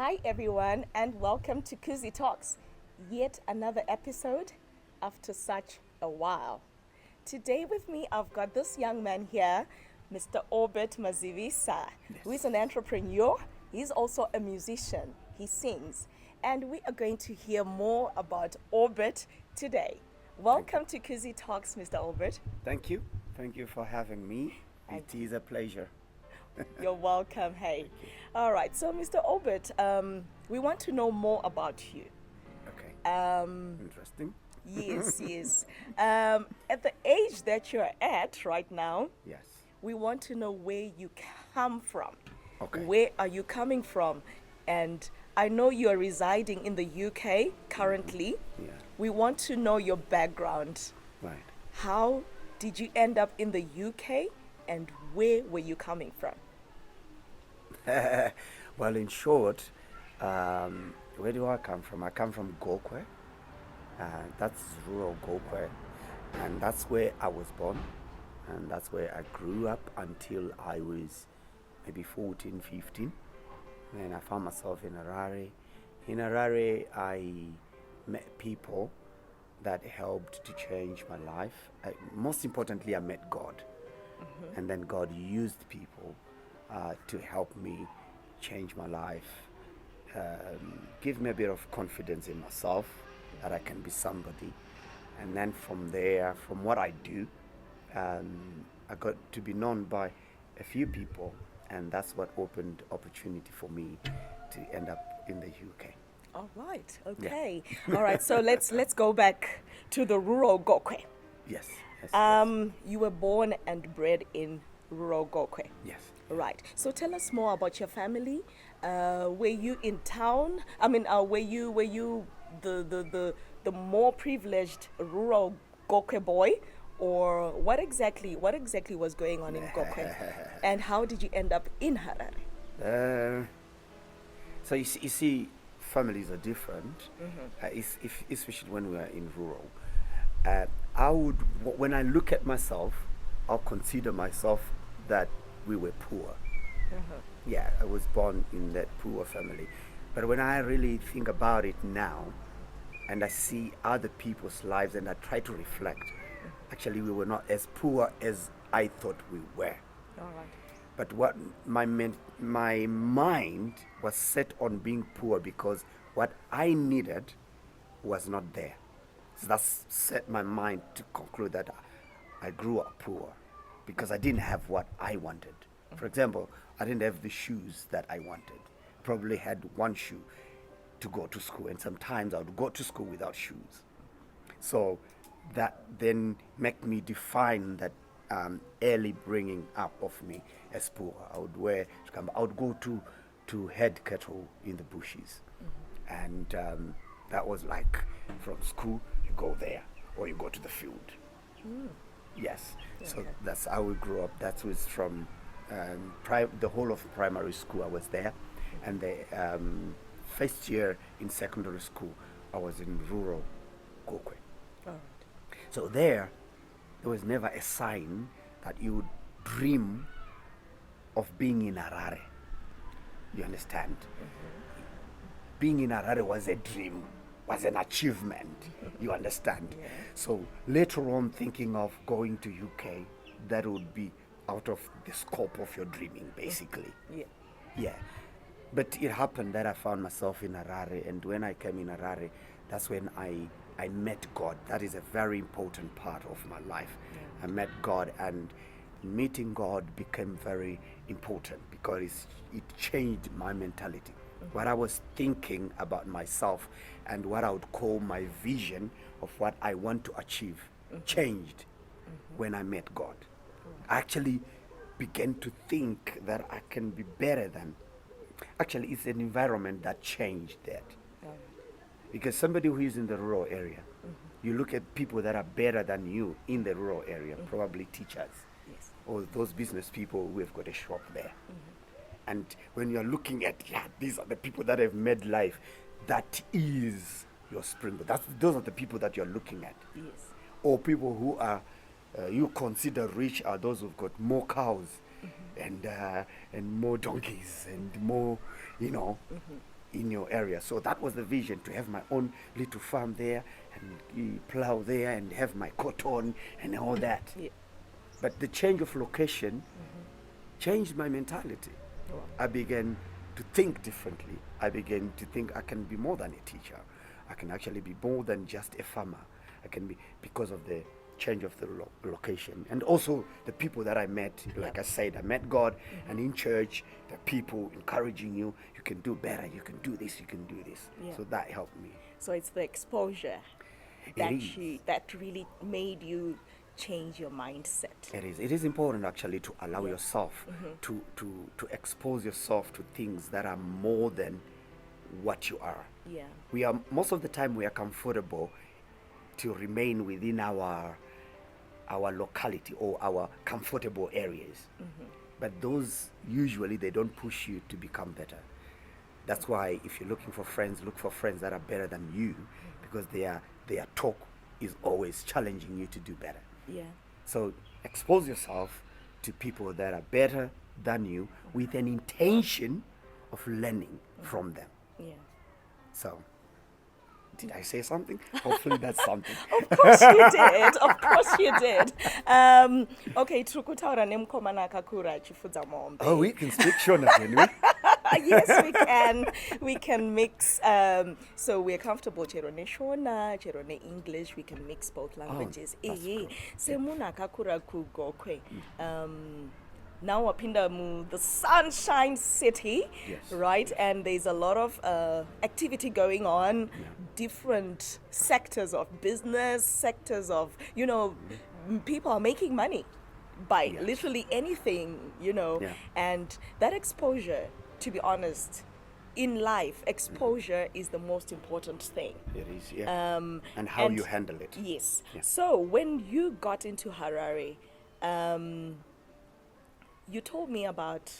Hi, everyone, and welcome to Kuzi Talks, yet another episode after such a while. Today, with me, I've got this young man here, Mr. Obert Mazivisa, who is an entrepreneur. He's also a musician, he sings, and we are going to hear more about Orbert today. Welcome to Kuzi Talks, Mr. Orbert. Thank you. Thank you for having me. It is a pleasure. You're welcome. Hey. All right. So, Mr. Obert, we want to know more about you. Okay. Interesting. Yes, yes. At the age that you're at right now, Yes. we want to know where you come from. Okay. Where are you coming from? And I know you're residing in the UK currently. Yeah. We want to know your background. Right. How did you end up in the UK and where were you coming from? Well, in short, where do I come from? I come from Gokwe. That's rural Gokwe. And that's where I was born. And that's where I grew up until I was maybe 14, 15. Then I found myself in Harare. In Harare, I met people that helped to change my life. Most importantly, I met God. Mm-hmm. And then God used people to help me change my life, give me a bit of confidence in myself that I can be somebody. And then from there, from what I do, I got to be known by a few people, and that's what opened opportunity for me to end up in the UK. All right. Okay. Yeah. All right. So let's go back to the rural Gokwe. Yes. You were born and bred in rural Gokwe. Yes. Right. So tell us more about your family. Were you in town? I mean, were you the more privileged rural Gokwe boy, or what exactly was going on in Gokwe, and how did you end up in Harare? So you see, families are different. Mm-hmm. Especially when we are in rural. When I look at myself, I'll consider myself that we were poor. Mm-hmm. Yeah, I was born in that poor family. But when I really think about it now, and I see other people's lives and I try to reflect, actually we were not as poor as I thought we were. All right. But what my mind was set on being poor because what I needed was not there. So that's set my mind to conclude that I grew up poor because I didn't have what I wanted. For example, I didn't have the shoes that I wanted. Probably had one shoe to go to school, and sometimes I would go to school without shoes. So that then made me define that early bringing up of me as poor. I would go to head cattle in the bushes. Mm-hmm. And that was like from school, you go there, or you go to the field. Mm. Yes. Okay. So that's how we grew up. That was from the whole of primary school I was there. Mm-hmm. And the first year in secondary school, I was in rural Gokwe. All right. So there was never a sign that you would dream of being in Harare. You understand? Mm-hmm. Being in Harare was a dream, was an achievement. You understand? Yeah. So later on, thinking of going to UK, that would be out of the scope of your dreaming, basically. Yeah. Yeah. But it happened that I found myself in Harare, and when I came in Harare, that's when I met God. That is a very important part of my life. Yeah. I met God, and meeting God became very important because it changed my mentality. Mm-hmm. What I was thinking about myself and what I would call my vision of what I want to achieve changed when I met God. I actually began to think that I can be better than. Actually, it's an environment that changed that. Because somebody who is in the rural area, you look at people that are better than you in the rural area, probably teachers, yes, or those business people who have got a shop there. And when you're looking at, these are the people that have made life, that is your springboard. Those are the people that you're looking at. Yes. Or people who are, you consider rich are those who've got more cows and more donkeys and more, in your area. So that was the vision, to have my own little farm there and plow there and have my cotton and all that. Yeah. But the change of location changed my mentality. Wow. I began to think differently. I began to think I can be more than a teacher. I can actually be more than just a farmer. I can be, because of the change of the location. And also the people that I met, like I said, I met God, and in church, the people encouraging you, you can do better, you can do this, you can do this. Yeah. So that helped me. So it's the exposure that really made you change your mindset. It is important actually to allow yourself to expose yourself to things that are more than what you are. Yeah. Most of the time we are comfortable to remain within our locality or our comfortable areas. But those usually they don't push you to become better. That's why if you're looking for friends, look for friends that are better than you, because their talk is always challenging you to do better. Yeah. So expose yourself to people that are better than you with an intention of learning from them. Yeah. So, did I say something? Hopefully that's something. Of course you did. Of course you did. Okay, trukutaura nemkomana kakura chifudza mombe. Oh, we can speak Shona, can we? Yes, we can. We can mix. So we're comfortable. Cherone Shona, Cherone English. We can mix both languages. Semuna kakura kugokwe. Now wapinda mu the Sunshine City, right? And there's a lot of activity going on, different sectors of business, sectors of, people are making money by literally anything, and that exposure, to be honest, in life, exposure is the most important thing. It is, yeah. And how you handle it. Yes. Yeah. So when you got into Harare, you told me about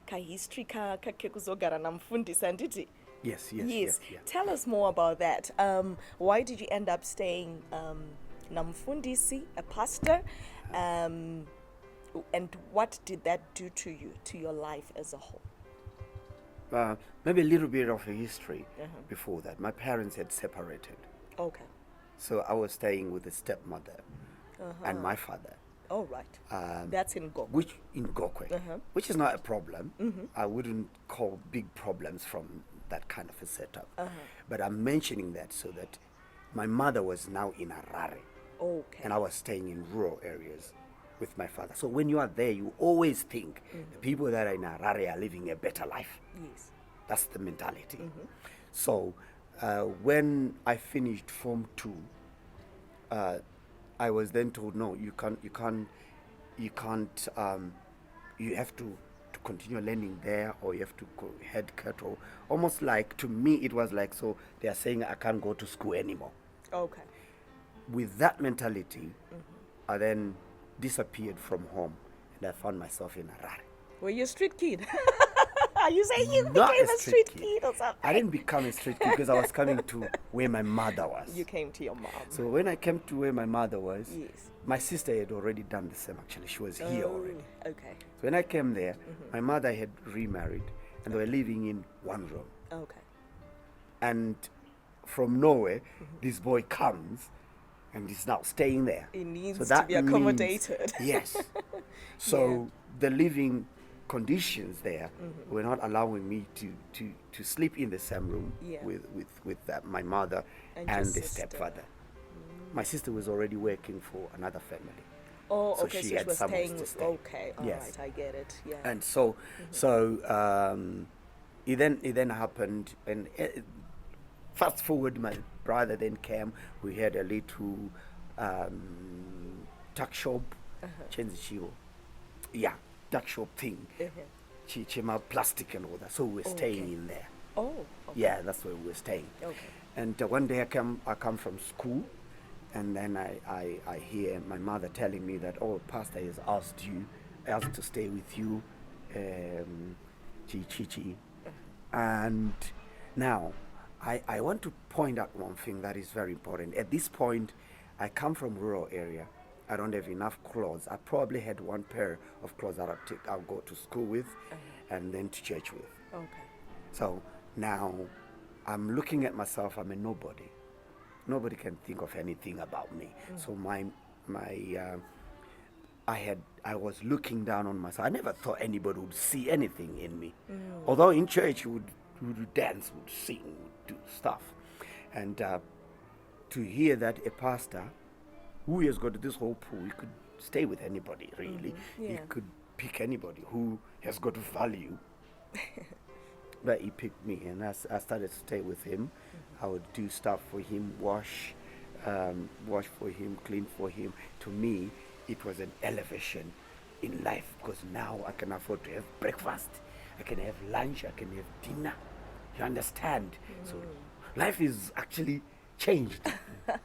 history kuzogara namfundisa nditi. Yes. Tell us more about that. Why did you end up staying namfundisi, a pastor? And what did that do to you, to your life as a whole? Maybe a little bit of a history before that. My parents had separated. Okay. So I was staying with a stepmother and my father. Oh, right. That's in Gokwe. Which is not a problem. I wouldn't call big problems from that kind of a setup. But I'm mentioning that so that my mother was now in Harare. Okay. And I was staying in rural areas with my father. So when you are there, you always think the people that are in Harare are living a better life. Yes. That's the mentality. So when I finished Form 2, I was then told, no, you have to continue learning there, or you have to go head cattle. Almost like, to me, it was like, so they are saying I can't go to school anymore. Okay. With that mentality, I then disappeared from home, and I found myself in Harare. Were you a street kid? Are you saying you Not became a street kid or something? I didn't become a street kid because I was coming to where my mother was. You came to your mom. So when I came to where my mother was, Yes. my sister had already done the same, actually. She was here already. Okay. So when I came there, my mother had remarried, and they were living in one room. Okay. And from nowhere, this boy comes and is now staying there. It needs So to that be accommodated. Yes. So the living conditions there were not allowing me to sleep in the same room with my mother and the stepfather. My sister was already working for another family. Oh, So okay, she so had she was somewhere staying. to stay. Okay, all Yes. right, I get it. Yeah. And so it then happened, and fast forward, my brother then came. We had a little tuck shop, tuck shop thing, chima plastic and all that. So we were staying in there. Oh, okay. Yeah, that's where we were staying. Okay. And one day I come from school, and then I hear my mother telling me that, oh, pastor has asked to stay with you, Chi. And now I want to point out one thing that is very important. At this point, I come from rural area. I don't have enough clothes. I probably had one pair of clothes that I'll go to school with and then to church with. Okay. So now I'm looking at myself, I'm a nobody. Nobody can think of anything about me. So I was looking down on myself. I never thought anybody would see anything in me. Although in church would dance, would sing, would do stuff. And to hear that a pastor who has got this whole pool, he could stay with anybody really. He could pick anybody who has got value. But he picked me, and I started to stay with him. I would do stuff for him, wash for him, clean for him. To me, it was an elevation in life, because now I can afford to have breakfast, I can have lunch, I can have dinner. You understand? So life is actually changed.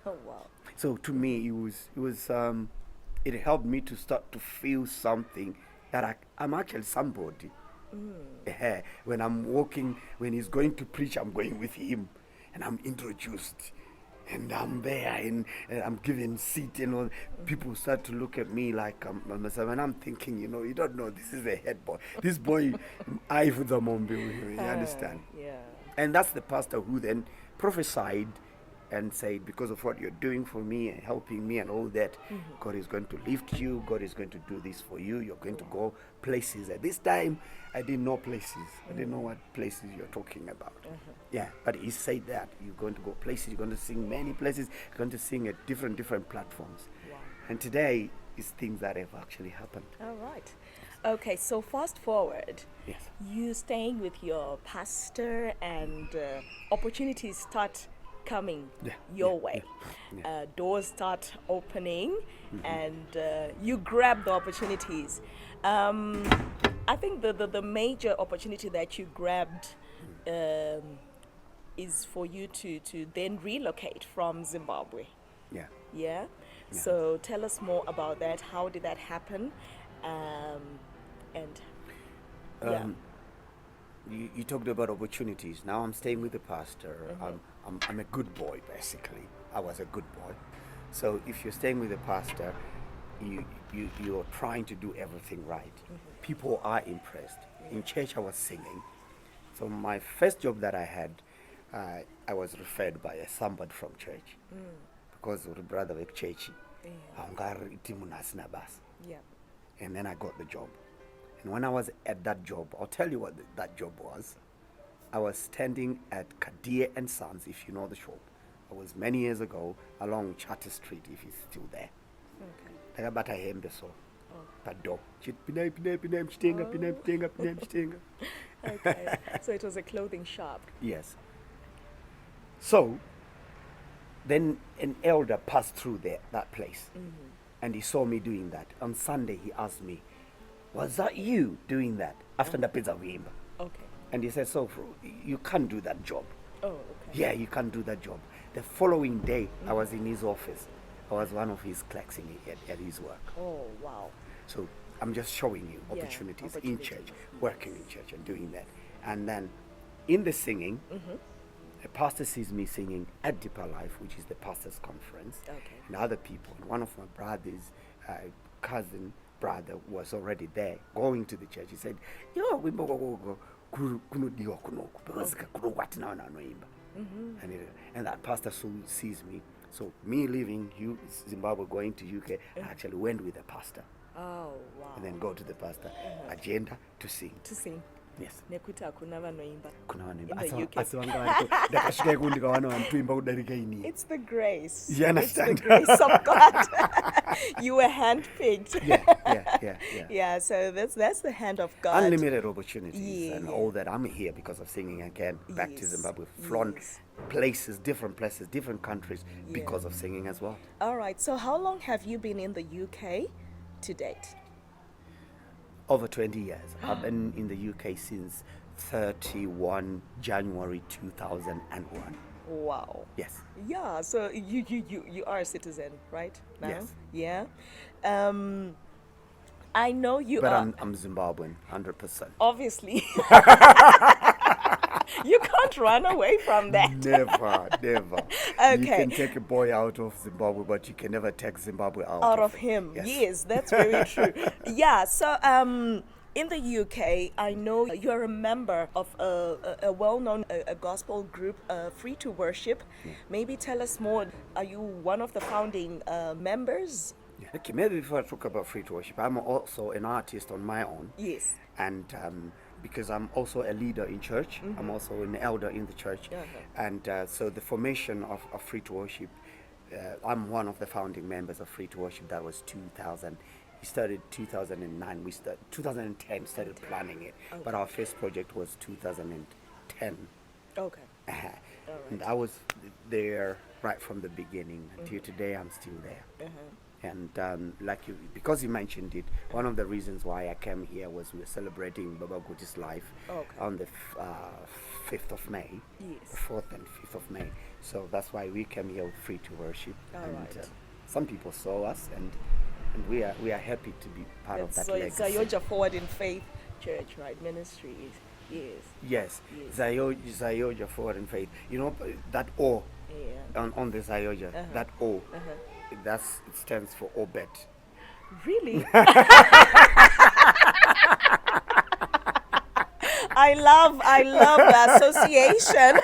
Wow. So to me, it helped me to start to feel something that I'm actually somebody. When I'm walking, when he's going to preach, I'm going with him, and I'm introduced, and I'm there, and I'm given seat, and all. People start to look at me like I'm myself, and I'm thinking, you don't know, this is a head boy. This boy, I for the mom, you understand? Yeah. And that's the pastor who then prophesied and said, because of what you're doing for me and helping me and all that, God is going to lift you. God is going to do this for you. You're going to go places. At this time, I didn't know places. I didn't know what places you're talking about. Yeah, but he said that you're going to go places. You're going to sing many places. You're going to sing at different platforms. Wow. And today is things that have actually happened. All right. Okay, so fast forward. Yes. You staying with your pastor, and opportunities start coming your way. Doors start opening, and you grab the opportunities. I think the major opportunity that you grabbed is for you to then relocate from Zimbabwe. Yeah. Yeah? So tell us more about that. How did that happen? You talked about opportunities. Now I'm staying with the pastor. I'm a good boy, basically. I was a good boy. So if you're staying with the pastor, you're trying to do everything right. People are impressed. In church, I was singing. So my first job that I had, I was referred by somebody from church, because the brother of church. Yeah. And then I got the job. And when I was at that job, I'll tell you what that job was. I was standing at Kadir and Sons, if you know the shop. It was many years ago, along Charter Street, if it's still there. Okay. So it was a clothing shop. Yes. So then an elder passed through that place, and he saw me doing that. On Sunday, he asked me, "Was that you doing that?" After the pizza wimba. Okay. And he said, "So you can't do that job." Oh, okay. Yeah, you can't do that job. The following day, I was in his office. I was one of his clerks at his work. Oh, wow. So I'm just showing you Yeah, opportunities in opportunities, church, yes. working in church and doing that. And then in the singing, a pastor sees me singing at Deeper Life, which is the pastor's conference, Okay. and other people. And one of my brothers, cousin brother, was already there going to the church. He said, "Yo, wimbo kunodiwa kunoku because kunokwati nawo anoimba." And that pastor soon sees me. So me leaving Zimbabwe, going to UK, I actually went with the pastor. Oh, wow. And then go to the pastor agenda to sing. To sing. Yes. Nekuti hakuna vanoimba. Kuna vanhu In the UK. asi vanga variko ndakasvika iko ndikawana vanotoimba kudarika inini. It's the grace. You understand? It's the grace of God. You were handpicked. Yeah. Yeah, so that's the hand of God. Unlimited opportunities Yeah, and yeah. all that. I'm here because of singing again. Back to Yes, Zimbabwe, flown yes. places, different countries because of singing as well. All right, so how long have you been in the UK to date? Over 20 years. I've been in the UK since 31 January 2001. Wow. Yes. Yeah, so you are a citizen, right? Now? Yes. Yeah. I know you But are. I'm Zimbabwean, 100%. Obviously. You can't run away from that. Never. You Okay. can take a boy out of Zimbabwe, but you can never take Zimbabwe out Out of him. Yes, that's very true. Yeah, so In the UK, I know you're a member of a well-known a gospel group, Free to Worship. Maybe tell us more. Are you one of the founding members? Yeah. Okay, maybe before I talk about free to worship, I'm also an artist on my own. Yes. And because I'm also a leader in church, I'm also an elder in the church. And so the formation of free to worship, I'm one of the founding members of free to worship. That was 2000. We started 2009. We started 2010. Started planning it, but our first project was 2010. Okay. And I was there right from the beginning until today. I'm still there. And like you, because you mentioned it, one of the reasons why I came here was we were celebrating Baba Guti's life on the 5th of May, the 4th and 5th of May. So that's why we came here free to worship. Some people saw us, and we are happy to be part of that legacy. So you're Forward in Faith Church, right? Ministries. Yes. Zayoja Forward in Faith. You know that O on the Zayoja, that O. It stands for Obert. Really? I love the association.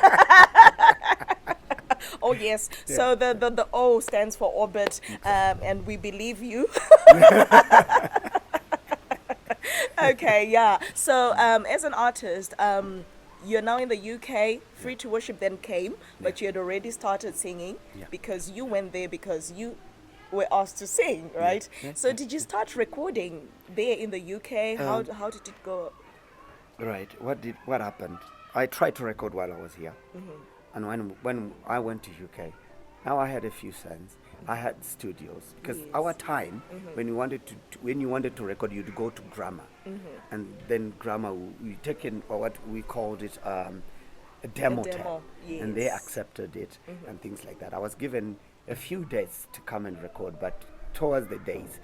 Oh yes. Yeah. So the O stands for Orbert, and we believe you. Okay, yeah. So as an artist, you're now in the UK. Free to Worship then came, but you had already started singing because you went there because you were asked to sing, right? So did you start recording there in the UK? How did it go? Right. What happened? I tried to record while I was here, and when I went to UK, now I had a few cents. I had studios because our time when you wanted to record, you'd go to Grammar, and then Grammar we taken or what we called it a demo tape, and they accepted it and things like that. I was given a few days to come and record, but towards the days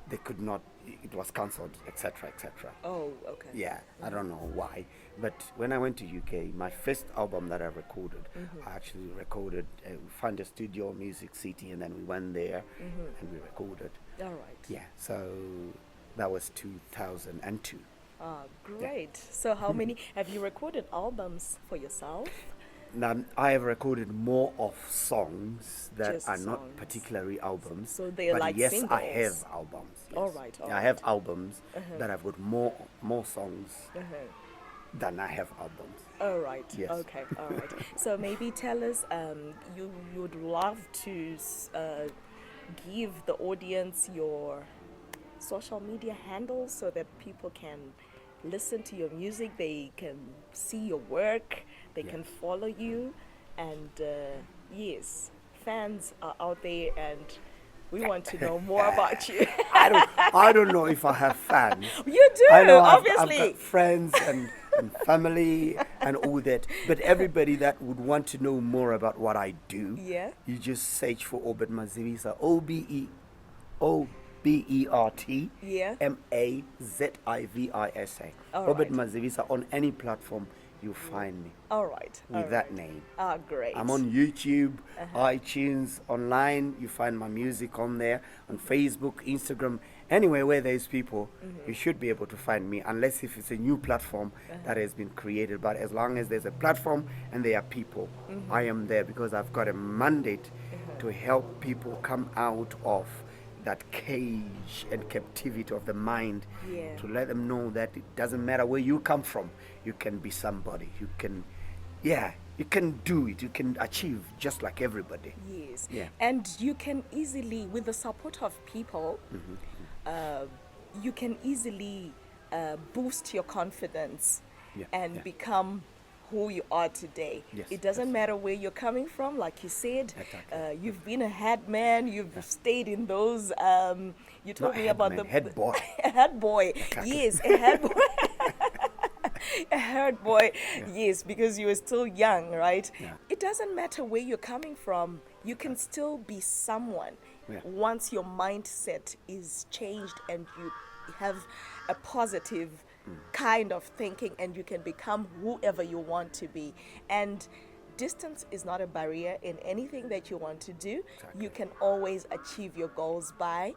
they could not. It was cancelled, etc., etc. Oh, okay. Yeah, I don't know why, but when I went to UK, my first album that I recorded, I actually recorded. We found a studio, Music City, and then we went there and we recorded. All right. Yeah, so that was 2002. Ah, great. Yeah. So how many have you recorded albums for yourself? Now, I have recorded more of songs that Just are not songs. particularly albums. So they're but like yes, singles. I have albums. Yes. All right. Yeah, I have albums that I've got more songs than I have albums. All right. Yes. Okay. All right. So maybe tell us, you would love to give the audience your social media handles so that people can listen to your music, they can see your work, they can follow you, and yes, fans are out there and we want to know more about you. I don't know if I have fans. You do, I know obviously. I've got friends and family and all that. But everybody that would want to know more about what I do, you just search for Obert Mazivisa. Obert Mazivisa. Obert Mazivisa on any platform. You find me. All right. With that name. Ah, great. I'm on YouTube, iTunes, online. You find my music on there, on Facebook, Instagram, anywhere where there is people, you should be able to find me, unless if it's a new platform that has been created. But as long as there's a platform and there are people, I am there because I've got a mandate to help people come out of that cage and captivity of the mind, to let them know that it doesn't matter where you come from, you can be somebody. You can do it. You can achieve just like everybody. Yes. Yeah. And you can easily, with the support of people, you can easily boost your confidence and become who you are today. It doesn't matter where you're coming from, like you said. You've been a head man, you've stayed in those, you told me about the head boy. A head boy, yes, a head boy. A head boy, yes, because you were still young, right? It doesn't matter where you're coming from, you can still be someone once your mindset is changed and you have a positive kind of thinking, and you can become whoever you want to be. And distance is not a barrier in anything that you want to do. You can always achieve your goals by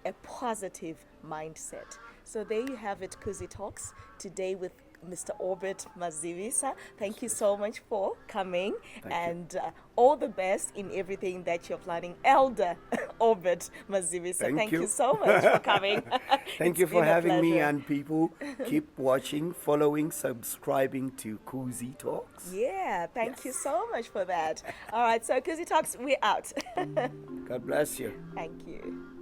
a positive mindset. So there you have it, Kuzi Talks, today with Mr. Obert Mazivisa. Thank you so much for coming, and all the best in everything that you're planning. Elder Obert Mazivisa, thank you so much for coming. Thank you for having me, and people keep watching, following, subscribing to Kuzi Talks. Yeah, thank you so much for that. All right, so Kuzi Talks, we're out. God bless you. Thank you.